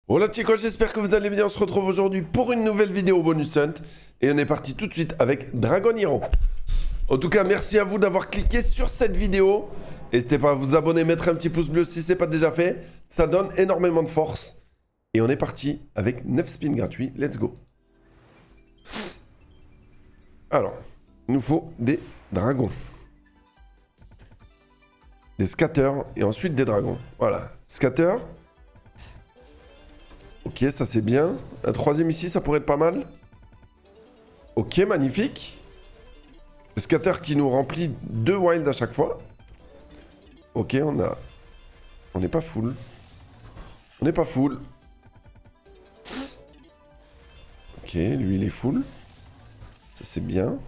Hola chicos, j'espère que vous allez bien. On se retrouve aujourd'hui pour une nouvelle vidéo bonus hunt. Et on est parti tout de suite avec Dragon Hero. En tout cas, merci à vous d'avoir cliqué sur cette vidéo. N'hésitez pas à vous abonner, mettre un petit pouce bleu si ce n'est pas déjà fait. Ça donne énormément de force. Et on est parti avec 9 spins gratuits. Let's go. Alors, il nous faut des dragons. Des scatters et ensuite des dragons. Voilà, scatter. Ok, ça c'est bien. Un troisième ici, ça pourrait être pas mal. Ok, magnifique. Le scatter qui nous remplit 2 wild à chaque fois. Ok, on n'est pas full. On n'est pas full. Ok, lui il est full. Ça c'est bien.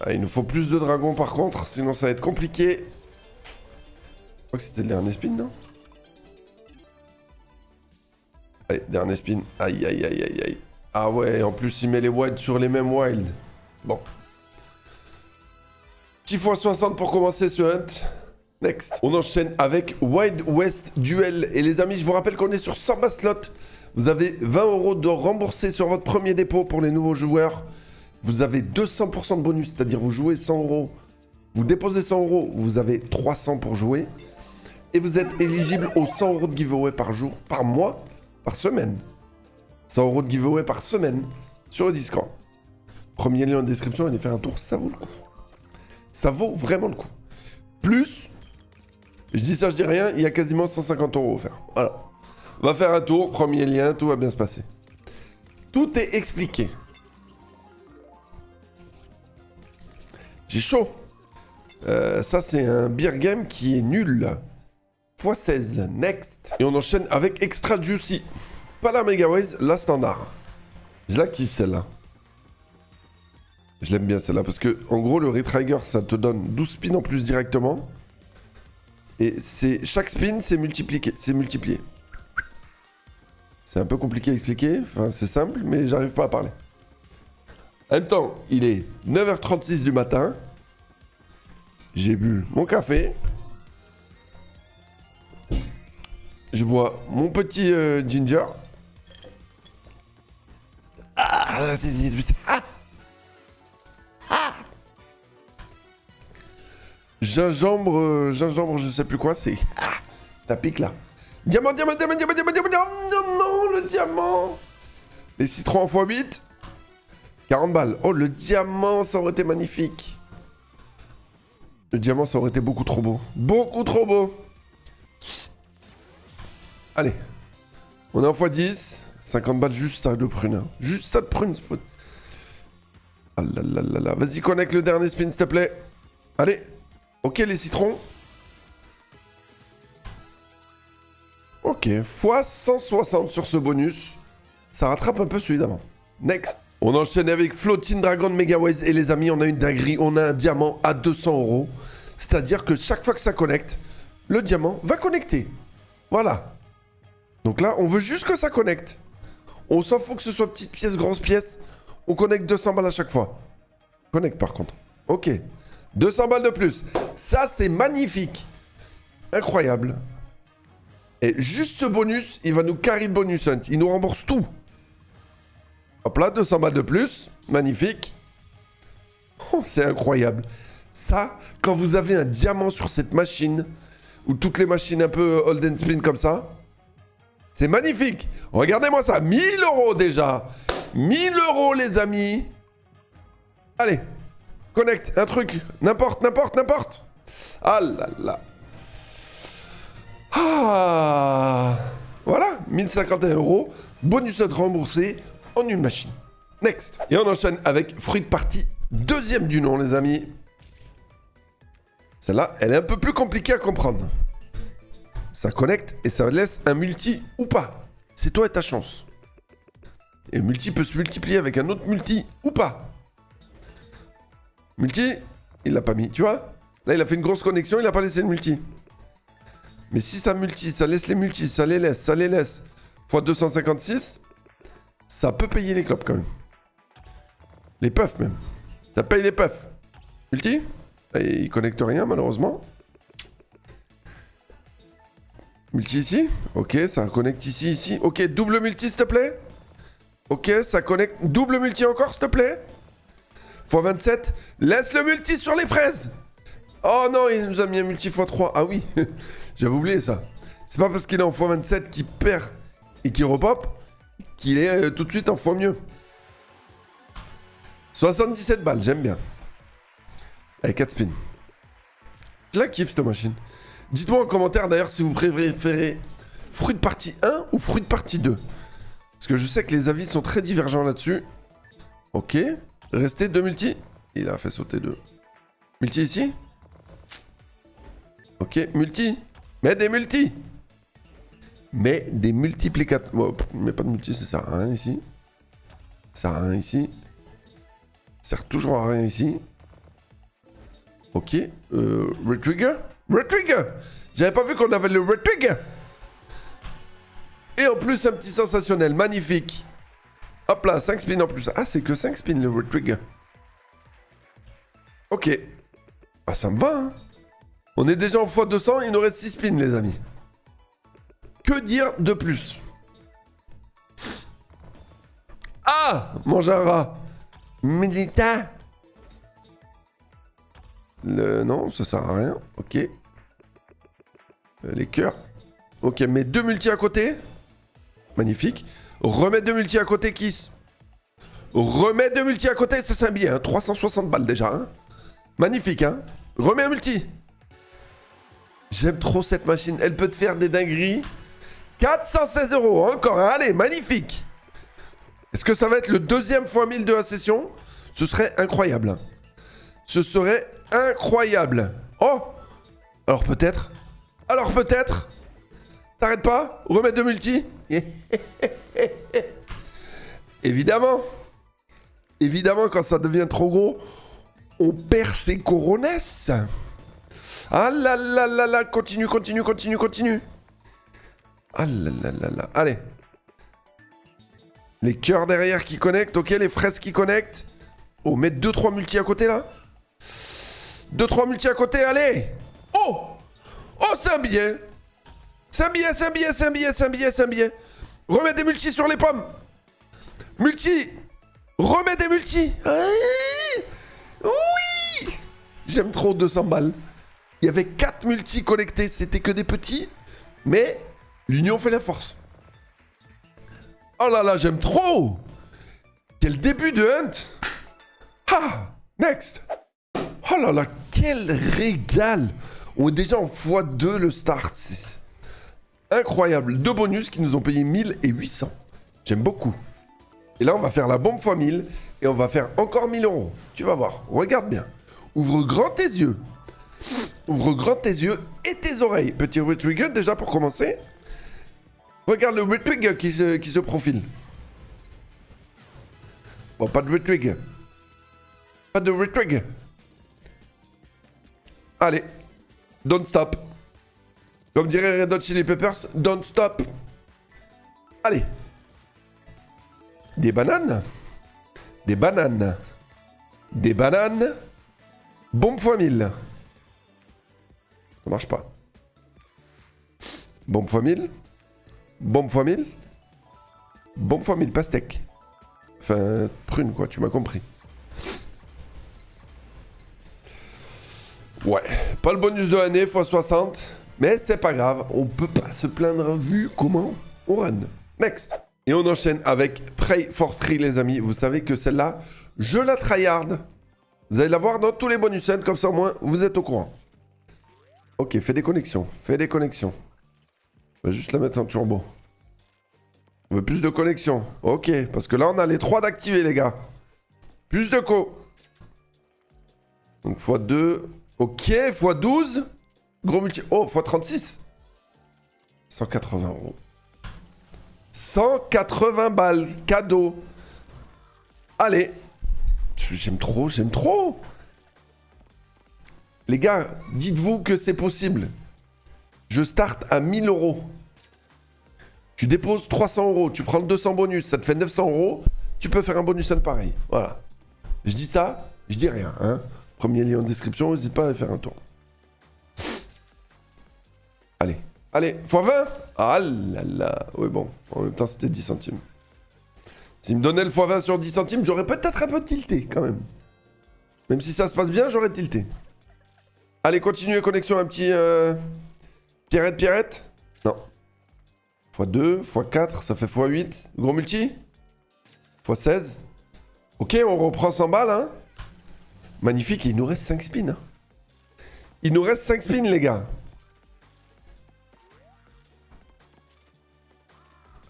Ah, il nous faut plus de dragons par contre, sinon ça va être compliqué. Je crois que c'était le dernier spin, non? Allez, dernier spin. Aïe, aïe, aïe, aïe, aïe. Ah ouais, en plus, il met les wilds sur les mêmes wilds. Bon. 6 x 60 pour commencer ce hunt. Next. On enchaîne avec Wild West Duel. Et les amis, je vous rappelle qu'on est sur Sorba Slot. Vous avez 20 € de remboursé sur votre premier dépôt pour les nouveaux joueurs. Vous avez 200% de bonus, c'est-à-dire vous jouez 100 €. Vous déposez 100 €, vous avez 300 pour jouer. Et vous êtes éligible aux 100 € de giveaway par jour, par mois, par semaine. 100 € de giveaway par semaine sur le Discord. Premier lien en description, allez faire un tour, ça vaut le coup. Ça vaut vraiment le coup. Plus, je dis ça, je dis rien, il y a quasiment 150 € offerts. Voilà. On va faire un tour, premier lien, tout va bien se passer. Tout est expliqué. J'ai chaud. Ça, c'est un beer game qui est nul. x16, next. Et on enchaîne avec Extra Juicy. Pas la Mega Waze, la standard. Je la kiffe celle-là. Je l'aime bien celle-là parce que, en gros, le Retrigger, ça te donne 12 spins en plus directement. Et chaque spin, c'est multiplié. C'est un peu compliqué à expliquer. Enfin, c'est simple, mais j'arrive pas à parler. En même temps, il est 9h36 du matin. J'ai bu mon café. Je bois mon petit ginger. Gingembre, je sais plus quoi, c'est... ça pique là. Diamant, diamant, diamant, diamant, diamant, diamant, non, non, le diamant. Les citrons en x8. 40 balles. Oh, le diamant, ça aurait été magnifique. Le diamant, ça aurait été beaucoup trop beau. Beaucoup trop beau. Allez. On est en x10. 50 balles juste stade de prune. Hein. Juste stade de prune. Faut... ah là là là là. Vas-y, connecte le dernier spin, s'il te plaît. Allez. Ok, les citrons. Ok. x 160 sur ce bonus. Ça rattrape un peu celui d'avant. Next. On enchaîne avec Floating Dragon Megaways. Et les amis, on a une dinguerie. On a un diamant à 200 €. C'est-à-dire que chaque fois que ça connecte, le diamant va connecter. Voilà. Donc là, on veut juste que ça connecte. On s'en fout que ce soit petite pièce, grosse pièce. On connecte 200 balles à chaque fois. Connecte par contre. Ok. 200 balles de plus. Ça, c'est magnifique. Incroyable. Et juste ce bonus, il va nous carry le bonus hunt. Il nous rembourse tout. Hop là, 200 balles de plus. Magnifique. Oh, c'est incroyable. Ça, quand vous avez un diamant sur cette machine, ou toutes les machines un peu hold and spin comme ça, c'est magnifique. Regardez-moi ça. 1000 € déjà. 1000 € les amis. Allez. Connecte. Un truc. N'importe, n'importe, n'importe. Ah là là. Ah. Voilà. 1051 €. Bonus de remboursé en une machine. Next. Et on enchaîne avec Fruit Party. Deuxième du nom les amis. Celle-là, elle est un peu plus compliquée à comprendre. Ça connecte et ça laisse un multi ou pas. C'est toi et ta chance. Et le multi peut se multiplier avec un autre multi ou pas. Multi, il l'a pas mis, tu vois. Là, il a fait une grosse connexion, il a pas laissé le multi. Mais si ça multi, ça laisse les multis, ça les laisse. Fois 256, ça peut payer les clopes quand même. Les puffs même. Ça paye les puffs. Multi. Et il connecte rien malheureusement. Multi ici. Ok, ça connecte ici, ici. Ok, double multi, s'il te plaît. Ok, ça connecte. Double multi encore, s'il te plaît. x27. Laisse le multi sur les fraises. Oh non, il nous a mis un multi x3. Ah oui, j'avais oublié ça. C'est pas parce qu'il est en x27 qu'il perd et qu'il repop qu'il est tout de suite en fois mieux. 77 balles, j'aime bien. Allez, 4 spins. Je la kiffe, cette machine. Dites-moi en commentaire d'ailleurs si vous préférez fruit de partie 1 ou fruit de partie 2. Parce que je sais que les avis sont très divergents là-dessus. Ok. Restez 2 multi. Il a fait sauter 2. Multi ici. Ok, multi. Mais des multi. Mais des multiplicateurs. Bon, mais pas de multi, ça sert à rien ici. Ça sert à rien ici. Ça sert toujours à rien ici. Ok. Retrigger. Retrigger. J'avais pas vu qu'on avait le retrigger. Et en plus, un petit sensationnel. Magnifique. Hop là, 5 spins en plus. Ah, c'est que 5 spins le retrigger. Ok. Ah, ça me va, hein. On est déjà en x200, il nous reste 6 spins, les amis. Que dire de plus? Ah, mange un rat. Milita. Non, ça sert à rien. Ok. Les cœurs. Ok, mais 2 multi à côté. Magnifique. Remettre 2 multi à côté, Kiss. Remettre 2 multi à côté, ça c'est un billet. Hein. 360 balles déjà. Hein. Magnifique, hein. Remets un multi. J'aime trop cette machine. Elle peut te faire des dingueries. 416 € encore. Hein. Allez, magnifique. Est-ce que ça va être le deuxième x 1000 de la session? Ce serait incroyable. Ce serait incroyable. Oh. Alors peut-être. Alors peut-être. T'arrêtes pas? Remettre de multi. Évidemment. Évidemment, quand ça devient trop gros, on perd ses coronesses. Ah là là là là. Continue, continue, continue, continue. Ah là là là là. Allez. Les cœurs derrière qui connectent. Ok, les fraises qui connectent. Oh, mettre 2-3 multi à côté là. 2-3 multi à côté, allez. Oh. Oh, c'est un billet. C'est un billet, c'est un billet, c'est un billet, c'est un billet, c'est un billet. Remets des multis sur les pommes. Multi. Remets des multis. Oui. J'aime trop 200 balles. Il y avait 4 multis connectés. C'était que des petits. Mais l'union fait la force. Oh là là, j'aime trop. Quel début de hunt. Ah. Next. Oh là là, quel régal. On est déjà en x2 le start. C'est incroyable. 2 bonus qui nous ont payé 1800. J'aime beaucoup. Et là, on va faire la bombe x 1000. Et on va faire encore 1000 €. Tu vas voir. Regarde bien. Ouvre grand tes yeux. Ouvre grand tes yeux et tes oreilles. Petit retrigger déjà pour commencer. Regarde le retrigger qui se profile. Bon, pas de retrigger. Pas de retrigger. Allez. Don't stop. Comme dirait Red Hot Chili Peppers, don't stop. Allez. Des bananes. Des bananes. Des bananes. Bombe x 1000. Ça marche pas. Bombe x 1000. Bombe x 1000. Bombe x 1000, pastèque. Enfin, prune quoi, tu m'as compris. Ouais, pas le bonus de l'année x 60. Mais c'est pas grave, on peut pas se plaindre vu comment on run. Next. Et on enchaîne avec Pray for Tree, les amis. Vous savez que celle-là, je la tryhard. Vous allez la voir dans tous les bonus scènes, comme ça au moins vous êtes au courant. Ok, fais des connexions. Fais des connexions. On va juste la mettre en turbo. On veut plus de connexions. Ok, parce que là on a les 3 d'activer, les gars. Plus de co. Donc x2. Ok, x12. Gros multi. Oh, x36. 180 €. 180 balles. Cadeau. Allez. J'aime trop, j'aime trop. Les gars, dites-vous que c'est possible. Je start à 1000 €. Tu déposes 300 €. Tu prends le 200 bonus. Ça te fait 900 €. Tu peux faire un bonus un pareil. Voilà. Je dis ça, je dis rien. Hein. Premier lien en description. N'hésite pas à faire un tour. Allez. Allez, x20. Ah là là. Oui, bon. En même temps, c'était 10 centimes. S'il me donnait le x20 sur 10 centimes, j'aurais peut-être un peu tilté, quand même. Même si ça se passe bien, j'aurais tilté. Allez, continuez, connexion, un petit... Pierrette. Non. x2, x4, ça fait x8. Gros multi. x16. Ok, on reprend 100 balles, hein. Magnifique, et il nous reste 5 spins. Hein. Il nous reste 5 spins, les gars.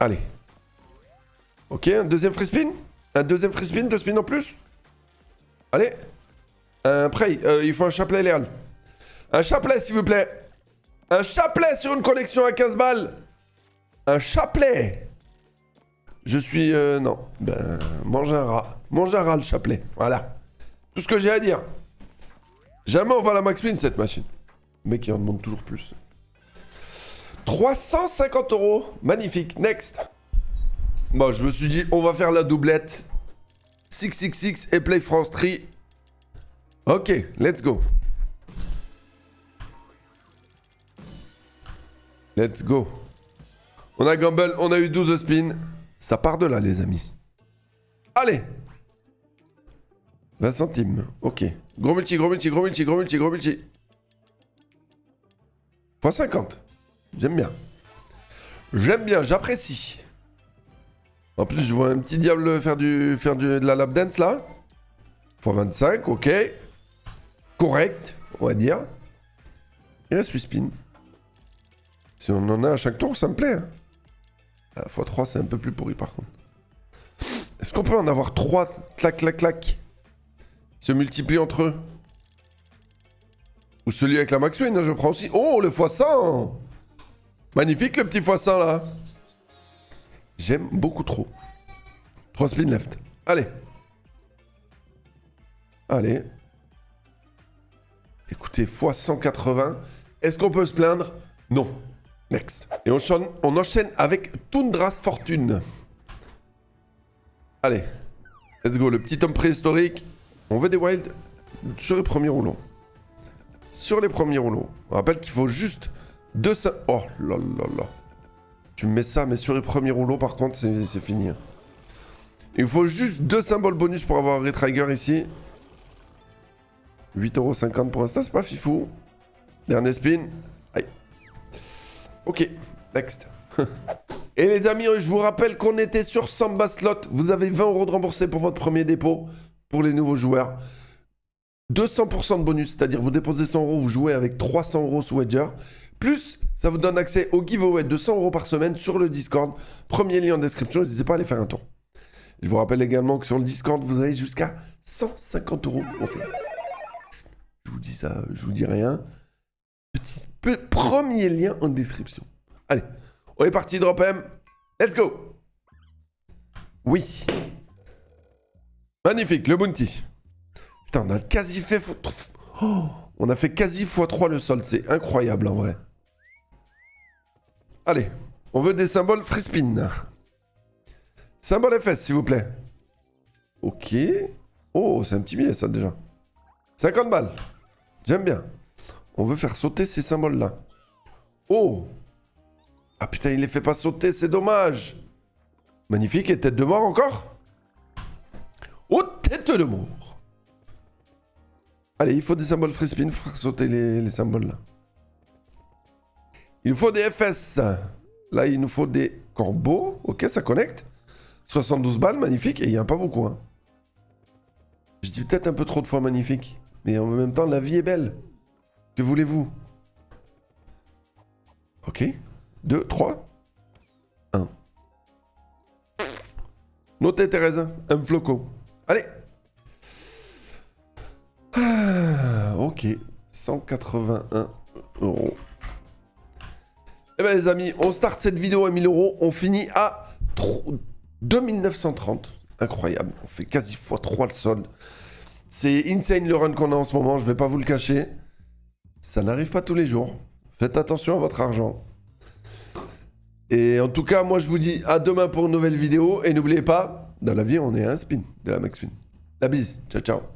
Allez. Ok, un deuxième free spin. Un deuxième free spin, 2 spins en plus. Allez. Un prey. Il faut un chapelet, Léal. Un chapelet, s'il vous plaît. Un chapelet sur une connexion à 15 balles. Un chapelet. Je suis... non. Ben, mange un rat. Mange un rat, le chapelet. Voilà. Tout ce que j'ai à dire. Jamais on va la max win, cette machine. Le mec, il en demande toujours plus. 350 €. Magnifique. Next. Bon, je me suis dit, on va faire la doublette. 666 et Play France 3. Ok, let's go. Let's go. On a gamble, on a eu 12 spins. Ça part de là, les amis. Allez. 20 centimes. Ok. Gros multi. x50. J'aime bien, j'apprécie. En plus, je vois un petit diable faire de la lap dance, là. x25, ok. Correct, on va dire. Il reste 8 spins. Si on en a à chaque tour, ça me plaît. Hein. x3, c'est un peu plus pourri, par contre. Est-ce qu'on peut en avoir 3 clac se multiplient entre eux? Ou celui avec la max win, hein, je prends aussi. Oh, le x100. Magnifique, le petit x100, là. J'aime beaucoup trop. 3 spins left. Allez. Écoutez, x180. Est-ce qu'on peut se plaindre? Non. Next. Et on enchaîne avec Tundra's Fortune. Allez. Let's go. Le petit homme préhistorique. On veut des wilds sur les premiers rouleaux. On rappelle qu'il faut juste 200... Oh là là là. Tu me mets ça, mais sur les premiers rouleaux, par contre, c'est fini. Hein. Il faut juste 2 symboles bonus pour avoir un Retrigger ici. 8,50 € pour l'instant, c'est pas fifou. Dernier spin. Aïe. Ok, next. Et les amis, je vous rappelle qu'on était sur Samba Slot. Vous avez 20 € de remboursé pour votre premier dépôt pour les nouveaux joueurs. 200% de bonus, c'est-à-dire vous déposez 100 €, vous jouez avec 300 € sous Wager. Plus, ça vous donne accès au giveaway de 100 € par semaine sur le Discord. Premier lien en description, n'hésitez pas à aller faire un tour. Je vous rappelle également que sur le Discord, vous avez jusqu'à 150 € offerts. Je vous dis ça, je vous dis rien. Premier lien en description. Allez, on est parti, Drop M. Let's go. Oui. Magnifique, le bounty. Putain, on a quasi fait... Oh, on a fait quasi x3 le solde, c'est incroyable en vrai. Allez, on veut des symboles free spin. Symbole FS, s'il vous plaît. Ok. Oh, c'est un petit billet ça déjà. 50 balles. J'aime bien. On veut faire sauter ces symboles-là. Oh. Ah putain, il les fait pas sauter, c'est dommage. Magnifique, et tête de mort encore. Oh, tête de mort. Allez, il faut des symboles free spin pour faire sauter les symboles là. Il faut des FS. Là, il nous faut des corbeaux. Ok, ça connecte. 72 balles, magnifique. Et il n'y en a pas beaucoup. Hein. Je dis peut-être un peu trop de fois magnifique. Mais en même temps, la vie est belle. Que voulez-vous? Ok. 2, 3. 1. Notez, Thérèse. Un floco. Allez. Ok. 181 €. Eh bien les amis, on start cette vidéo à 1000 €. On finit à 2930. Incroyable. On fait quasi x3 le solde. C'est insane le run qu'on a en ce moment. Je vais pas vous le cacher. Ça n'arrive pas tous les jours. Faites attention à votre argent. Et en tout cas, moi je vous dis à demain pour une nouvelle vidéo. Et n'oubliez pas, dans la vie, on est à un spin de la max win. La bise. Ciao, ciao.